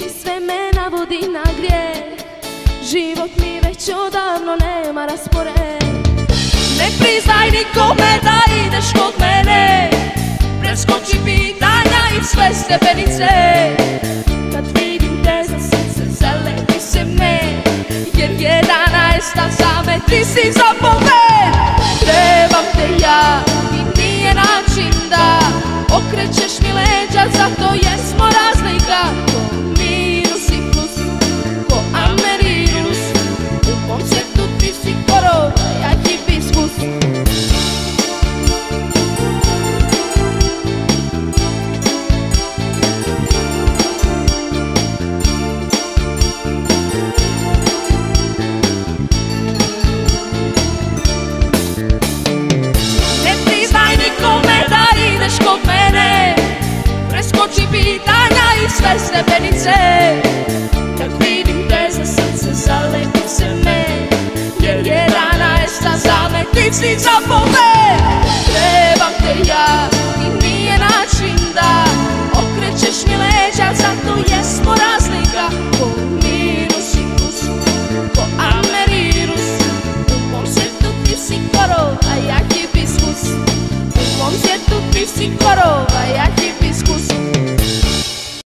i sve me navodi na grijeh. Život mi već odavno nema raspored. Ne priznaj nikome da ideš kod mene, preskoči pitanja i sve stepenice. Kad vidim te za srce zaleti se me, jer 11 za me ti si zapoved. Trebam te ja i nije način da okrećeš mi leđa, zato jesmo razlika. Ko minus i plus, ko Amerinus, u koncertu ti si korona, ja hibiskus. Kod mene preskoči pitanja i sve stepenice. Kad vidim te za srce zaleti se me, jer 11 za me ti si zapoved.